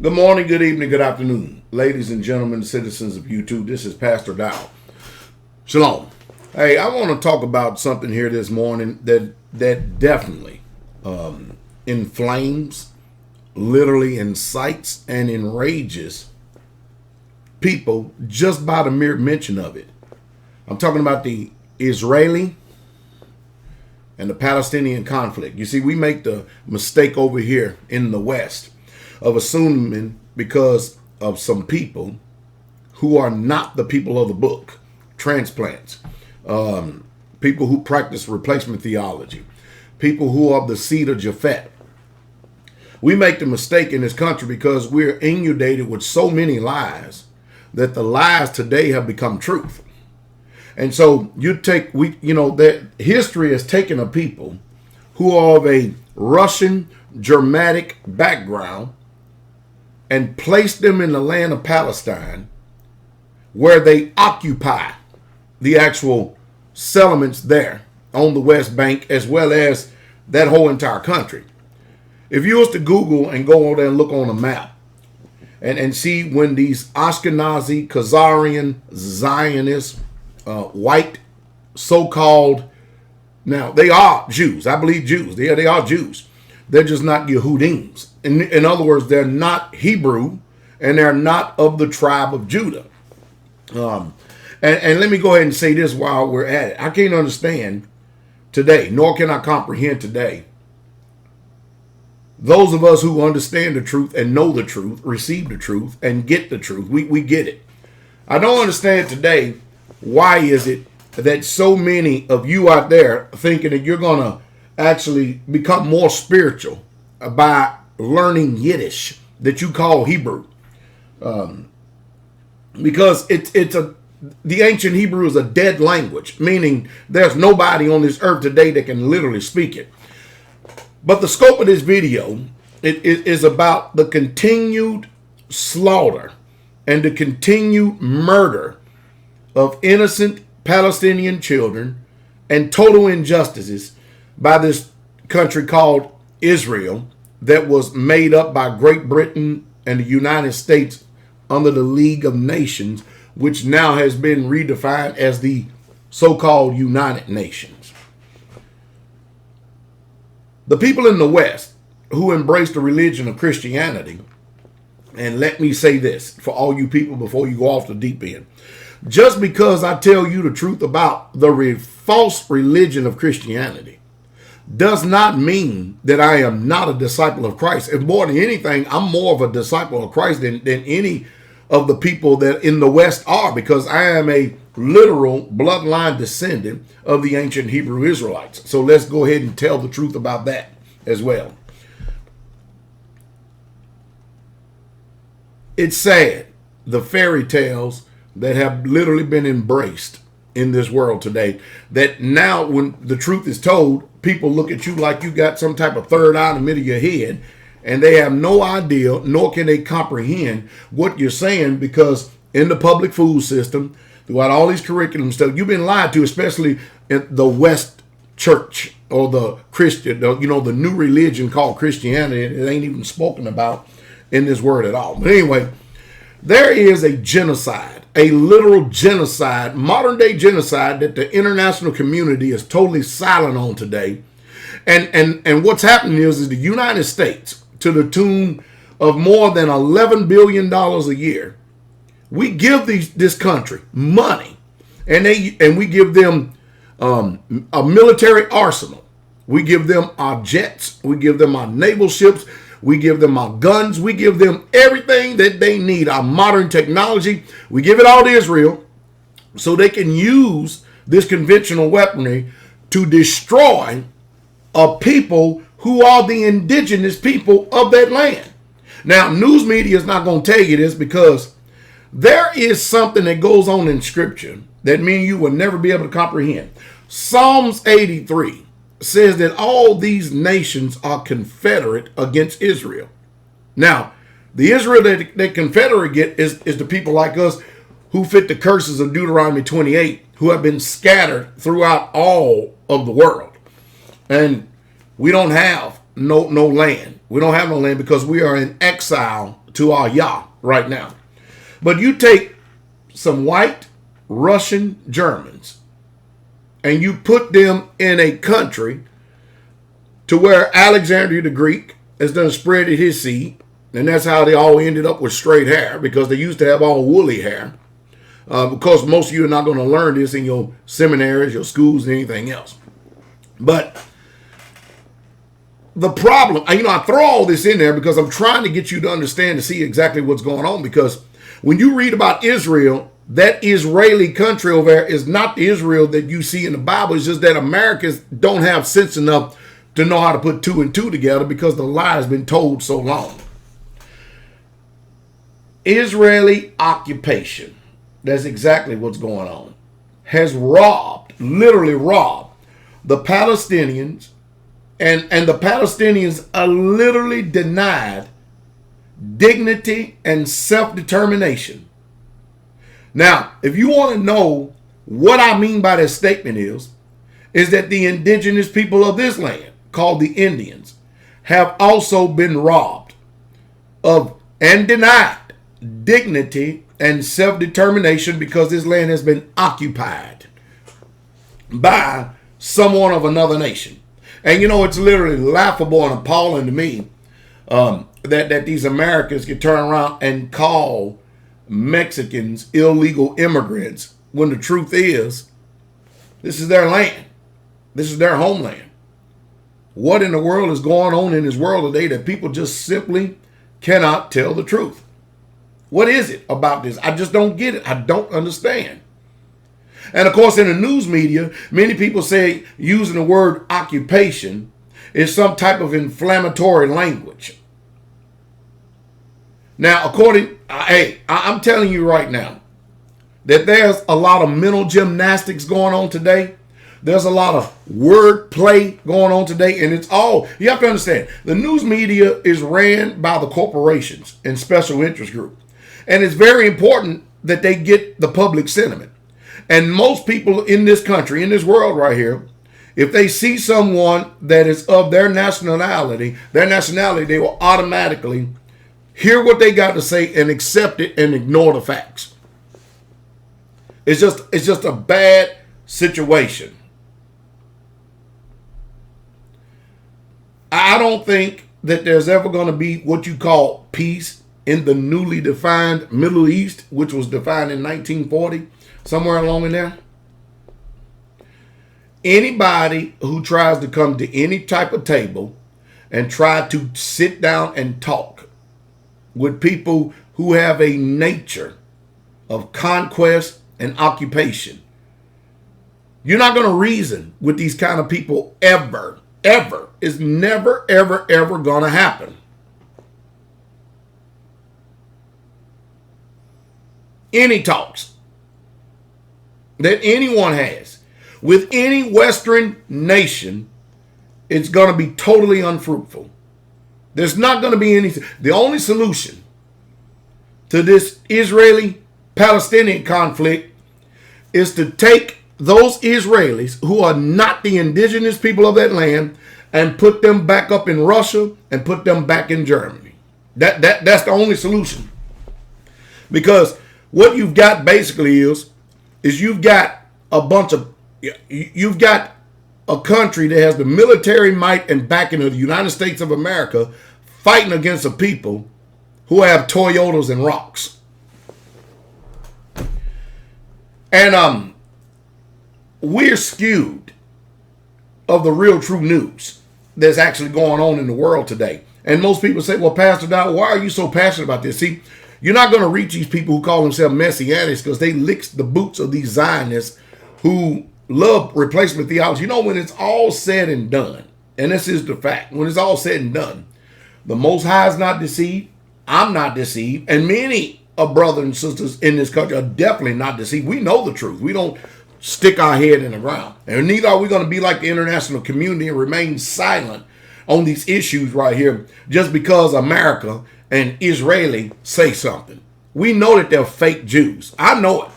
Good morning, good evening, good afternoon, ladies and gentlemen, citizens of YouTube. This is Pastor Dow. Shalom. Hey, I want to talk about something here this morning that definitely inflames, literally incites, and enrages people just by the mere mention of it. I'm talking about the Israeli and the Palestinian conflict. You see, we make the mistake over here in the West of assuming because of some people who are not the people of the book, transplants, people who practice replacement theology, people who are the seed of Japhet. We make the mistake in this country because we're inundated with so many lies that the lies today have become truth. And so that history has taken a people who are of a Russian Germanic background and placed them in the land of Palestine, where they occupy the actual settlements there on the West Bank, as well as that whole entire country. If you was to Google and go over there and look on a map and see when these Ashkenazi, Khazarian, Zionist, white, so-called, now they are Jews. I believe Jews. They are Jews. They're just not Yehudims. In other words, they're not Hebrew, and they're not of the tribe of Judah. And let me go ahead and say this while we're at it. I can't understand today, nor can I comprehend today, those of us who understand the truth and know the truth, receive the truth, and get the truth. We get it. I don't understand today, why is it that so many of you out there thinking that you're going to actually become more spiritual by learning Yiddish that you call Hebrew, because the ancient Hebrew is a dead language, meaning there's nobody on this earth today that can literally speak it. But the scope of this video is about the continued slaughter and the continued murder of innocent Palestinian children and total injustices by this country called Israel, that was made up by Great Britain and the United States under the League of Nations, which now has been redefined as the so-called United Nations. The people in the West who embrace the religion of Christianity, and let me say this for all you people before you go off the deep end, just because I tell you the truth about the false religion of Christianity does not mean that I am not a disciple of Christ. And more than anything, I'm more of a disciple of Christ than any of the people that in the West are, because I am a literal bloodline descendant of the ancient Hebrew Israelites. So let's go ahead and tell the truth about that as well. It's sad, the fairy tales that have literally been embraced in this world today, that now when the truth is told, people look at you like you got some type of third eye in the middle of your head, and they have no idea, nor can they comprehend what you're saying, because in the public food system, throughout all these curriculum stuff, you've been lied to, especially in the West Church or the Christian, the new religion called Christianity. It ain't even spoken about in this word at all. But anyway, there is a genocide, a literal genocide, modern day genocide, that the international community is totally silent on today. And what's happening is the United States, to the tune of more than $11 billion a year, we give this country money, and we give them a military arsenal. We give them our jets. We give them our naval ships. We give them our guns. We give them everything that they need, our modern technology. We give it all to Israel so they can use this conventional weaponry to destroy a people who are the indigenous people of that land. Now, news media is not going to tell you this, because there is something that goes on in Scripture that me and you will never be able to comprehend. Psalms 83 says that all these nations are confederate against Israel. Now, the Israel that confederate get is the people like us who fit the curses of Deuteronomy 28, who have been scattered throughout all of the world. And we don't have no land. We don't have no land because we are in exile to our Yah right now. But you take some white Russian Germans and you put them in a country to where Alexander the Greek has done spreaded his seed, and that's how they all ended up with straight hair, because they used to have all woolly hair. Because most of you are not going to learn this in your seminaries, your schools, and anything else. But the problem, I throw all this in there because I'm trying to get you to understand, to see exactly what's going on. Because when you read about Israel, that Israeli country over there is not the Israel that you see in the Bible. It's just that Americans don't have sense enough to know how to put two and two together because the lie has been told so long. Israeli occupation, that's exactly what's going on, has robbed, literally robbed, the Palestinians, and the Palestinians are literally denied dignity and self-determination. Now, if you want to know what I mean by that statement is that the indigenous people of this land, called the Indians, have also been robbed of and denied dignity and self-determination because this land has been occupied by someone of another nation. And it's literally laughable and appalling to me that these Americans can turn around and call Mexicans illegal immigrants when the truth is, this is their land. This is their homeland. What in the world is going on in this world today that people just simply cannot tell the truth? What is it about this? I just don't get it. I don't understand. And of course, in the news media, many people say using the word occupation is some type of inflammatory language. Now, I'm telling you right now that there's a lot of mental gymnastics going on today. There's a lot of wordplay going on today, and it's all, you have to understand, the news media is ran by the corporations and special interest groups. And it's very important that they get the public sentiment. And most people in this country, in this world right here, if they see someone that is of their nationality, they will automatically hear what they got to say and accept it and ignore the facts. It's just a bad situation. I don't think that there's ever going to be what you call peace in the newly defined Middle East, which was defined in 1940, somewhere along in there. Anybody who tries to come to any type of table and try to sit down and talk with people who have a nature of conquest and occupation, you're not going to reason with these kind of people ever. It's never, ever, ever going to happen. Any talks that anyone has with any Western nation, it's going to be totally unfruitful. There's not going to be anything. The only solution to this Israeli-Palestinian conflict is to take those Israelis who are not the indigenous people of that land and put them back up in Russia and put them back in Germany. That's the only solution. Because what you've got basically is you've got a country that has the military might and backing of the United States of America fighting against a people who have Toyotas and rocks. And we're skewed of the real true news that's actually going on in the world today. And most people say, well, Pastor Dow, why are you so passionate about this? See, you're not going to reach these people who call themselves Messianics because they licked the boots of these Zionists who love replacement theology. When it's all said and done, and this is the fact, when it's all said and done, the Most High is not deceived, I'm not deceived, and many of brothers and sisters in this country are definitely not deceived. We know the truth. We don't stick our head in the ground. And neither are we going to be like the international community and remain silent on these issues right here just because America and Israeli say something. We know that they're fake Jews. I know it.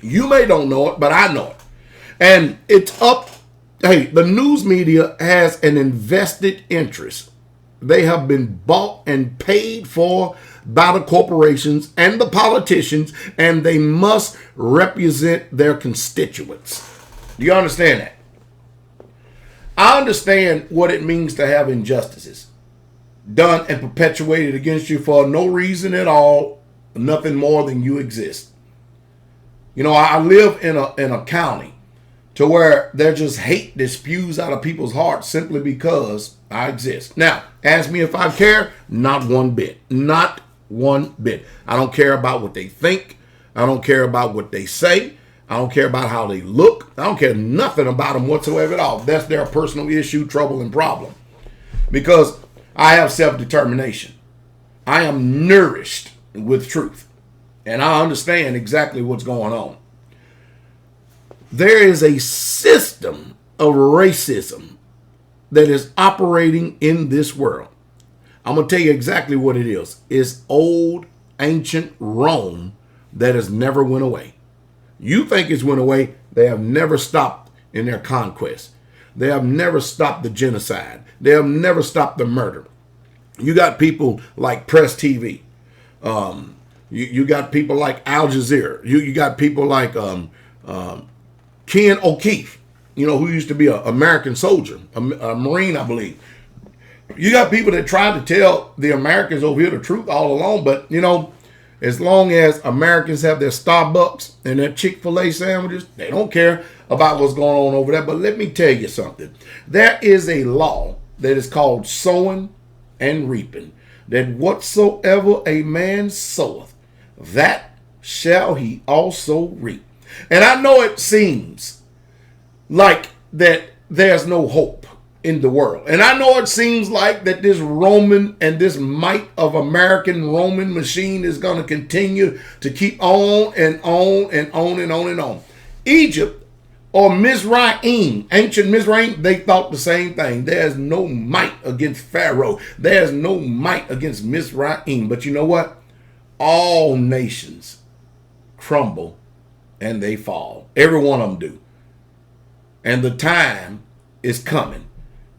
You may don't know it, but I know it. And it's up. Hey, the news media has an invested interest. They have been bought and paid for by the corporations and the politicians, and they must represent their constituents. Do you understand that? I understand what it means to have injustices done and perpetuated against you for no reason at all, nothing more than you exist. You know, I live in a county to where there's just hate that spews out of people's hearts simply because I exist. Now, ask me if I care. Not one bit. Not one bit. I don't care about what they think. I don't care about what they say. I don't care about how they look. I don't care nothing about them whatsoever at all. That's their personal issue, trouble, and problem. Because I have self-determination. I am nourished with truth. And I understand exactly what's going on. There is a system of racism that is operating in this world. I'm going to tell you exactly what it is. It's old, ancient Rome that has never went away. You think it's went away. They have never stopped in their conquest. They have never stopped the genocide. They have never stopped the murder. You got people like Press TV. You got people like Al Jazeera. You got people like Ken O'Keefe, you know, who used to be an American soldier, a Marine, I believe. You got people that tried to tell the Americans over here the truth all along, but, you know, as long as Americans have their Starbucks and their Chick-fil-A sandwiches, they don't care about what's going on over there. But let me tell you something. There is a law that is called sowing and reaping, that whatsoever a man soweth, that shall he also reap. And I know it seems like that there's no hope in the world. And I know it seems like that this Roman and this might of American Roman machine is going to continue to keep on and on and on and on and on. Egypt or Mizraim, ancient Mizraim, they thought the same thing. There's no might against Pharaoh. There's no might against Mizraim. But you know what? All nations crumble and they fall. Every one of them do. And the time is coming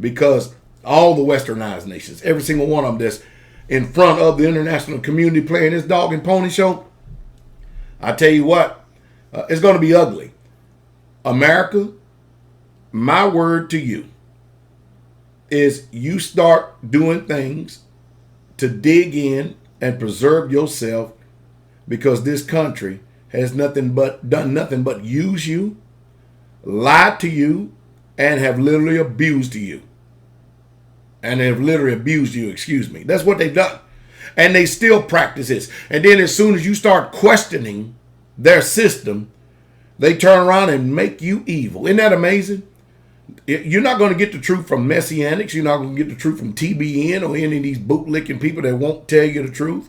because all the westernized nations, every single one of them that's in front of the international community playing this dog and pony show, I tell you what, it's going to be ugly. America, my word to you is you start doing things to dig in and preserve yourself, because this country has done nothing but use you, lied to you, and have literally abused you. That's what they've done. And they still practice this. And then as soon as you start questioning their system, they turn around and make you evil. Isn't that amazing? You're not going to get the truth from Messianics. You're not going to get the truth from TBN or any of these bootlicking people that won't tell you the truth.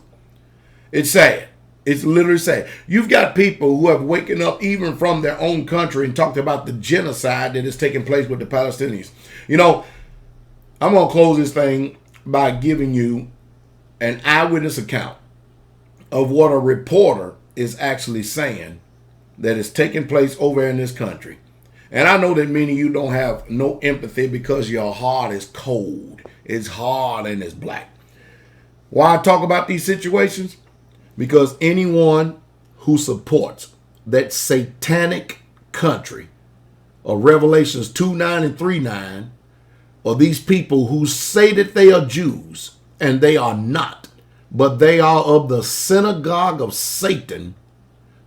It's sad. It's literally sad. You've got people who have waken up even from their own country and talked about the genocide that is taking place with the Palestinians. You know, I'm going to close this thing by giving you an eyewitness account of what a reporter is actually saying that is taking place over in this country. And I know that many of you don't have no empathy because your heart is cold. It's hard and it's black. Why I talk about these situations? Because anyone who supports that satanic country of Revelations 2:9 and 3:9, or these people who say that they are Jews and they are not, but they are of the synagogue of Satan,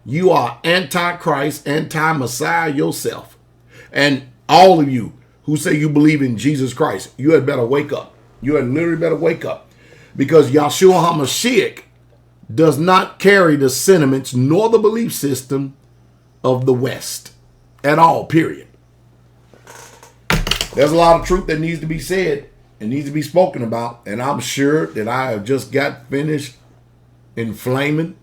you are anti-Christ, anti-Messiah yourself. And all of you who say you believe in Jesus Christ, you had better wake up. You had literally better wake up. Because Yahshua HaMashiach does not carry the sentiments nor the belief system of the West at all, period. There's a lot of truth that needs to be said and needs to be spoken about. And I'm sure that I have just got finished inflaming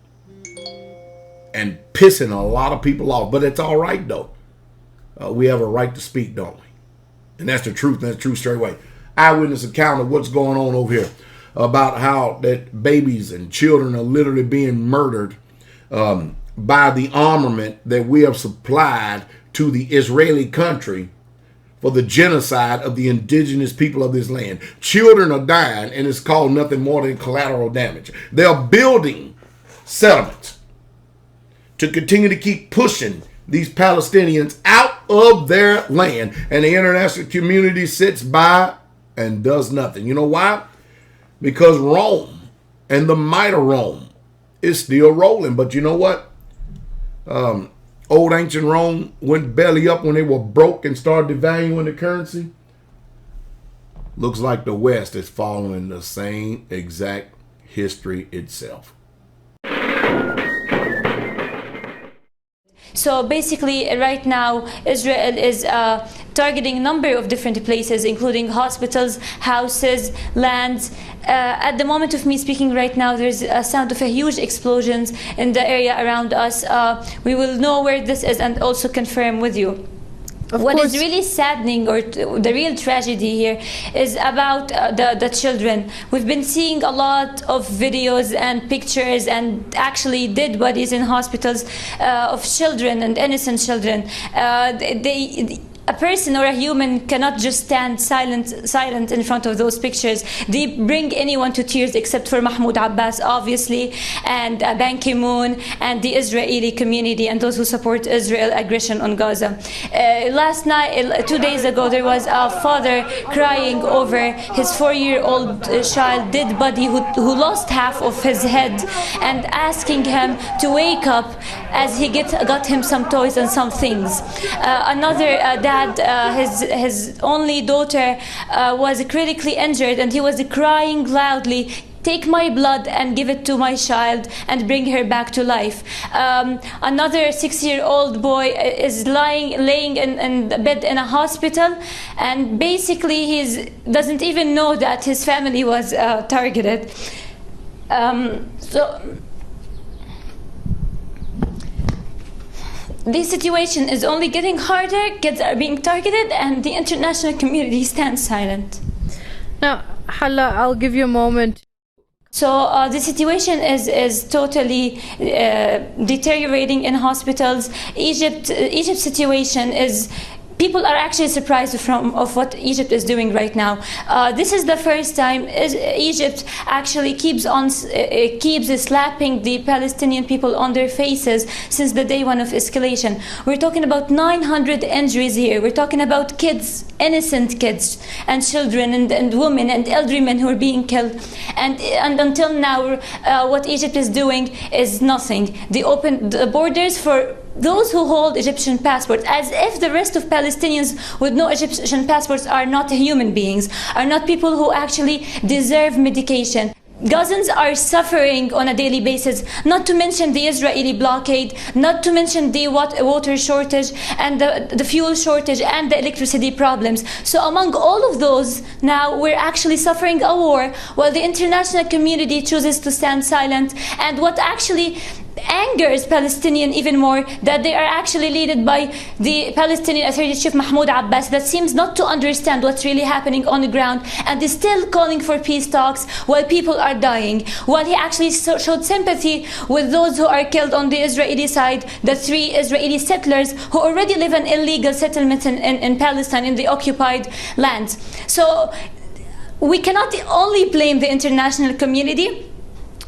and pissing a lot of people off. But it's all right, though. We have a right to speak, don't we? And that's the truth. That's the truth straight away. Eyewitness account of what's going on over here, about how that babies and children are literally being murdered by the armament that we have supplied to the Israeli country for the genocide of the indigenous people of this land. Children are dying, and it's called nothing more than collateral damage. They're building settlements to continue to keep pushing these Palestinians out of their land, and the international community sits by and does nothing. You know why? Because Rome and the might of Rome is still rolling. But you know what? Old ancient Rome went belly up when they were broke and started devaluing the currency. Looks like the West is following the same exact history itself. So basically, right now, Israel is targeting a number of different places, including hospitals, houses, lands. At the moment of me speaking right now, there's a sound of a huge explosions in the area around us. We will know where this is and also confirm with you. What is really saddening, or the real tragedy here, is about the children. We've been seeing a lot of videos and pictures and actually dead bodies in hospitals of children and innocent children. A person or a human cannot just stand silent in front of those pictures. They bring anyone to tears except for Mahmoud Abbas, obviously, and Ban Ki-moon, and the Israeli community, and those who support Israel aggression on Gaza. Last night, 2 days ago, there was a father crying over his 4-year-old child, dead body, who lost half of his head, and asking him to wake up as he got him some toys and some things. Another dad, his only daughter was critically injured, and he was crying loudly, "Take my blood and give it to my child and bring her back to life." Another 6-year-old boy is laying in bed in a hospital, and basically he doesn't even know that his family was targeted. This situation is only getting harder. Kids are being targeted, and the international community stands silent. Now, Hala, I'll give you a moment. So the situation is totally deteriorating in hospitals. Egypt's situation is. People are actually surprised of what Egypt is doing right now. This is the first time Egypt actually keeps slapping the Palestinian people on their faces since the day one of escalation. We're talking about 900 injuries here. We're talking about kids, innocent kids, and children, and women, and elderly men who are being killed. And until now, what Egypt is doing is nothing. They opened the borders for those who hold Egyptian passports, as if the rest of Palestinians with no Egyptian passports are not human beings, are not people who actually deserve medication. Gazans are suffering on a daily basis, not to mention the Israeli blockade, not to mention the water shortage and the fuel shortage and the electricity problems. So among all of those, now we're actually suffering a war while the international community chooses to stand silent. And what actually angers Palestinians even more, that they are actually led by the Palestinian Authority chief Mahmoud Abbas, that seems not to understand what's really happening on the ground, and is still calling for peace talks while people are dying, while he actually showed sympathy with those who are killed on the Israeli side, the 3 Israeli settlers who already live in illegal settlements in Palestine, in the occupied lands. So we cannot only blame the international community,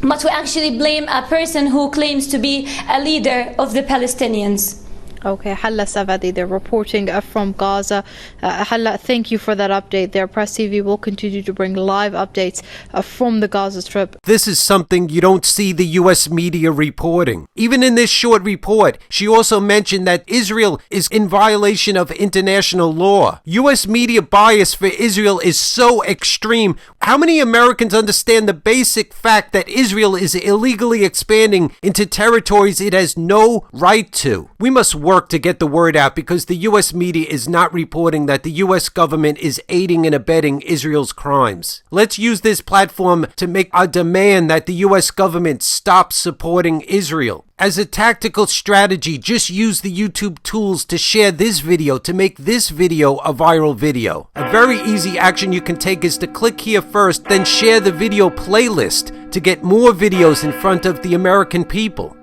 but we actually blame a person who claims to be a leader of the Palestinians. Okay, Hala Savadi, they're reporting from Gaza. Hala, thank you for that update there. Press TV will continue to bring live updates from the Gaza Strip. This is something you don't see the U.S. media reporting. Even in this short report, she also mentioned that Israel is in violation of international law. U.S. media bias for Israel is so extreme. How many Americans understand the basic fact that Israel is illegally expanding into territories it has no right to? We must work to get the word out, because the U.S. media is not reporting that the U.S. government is aiding and abetting Israel's crimes. Let's use this platform to make a demand that the U.S. government stop supporting Israel. As a tactical strategy, just use the YouTube tools to share this video, to make this video a viral video. A very easy action you can take is to click here first, then share the video playlist to get more videos in front of the American people.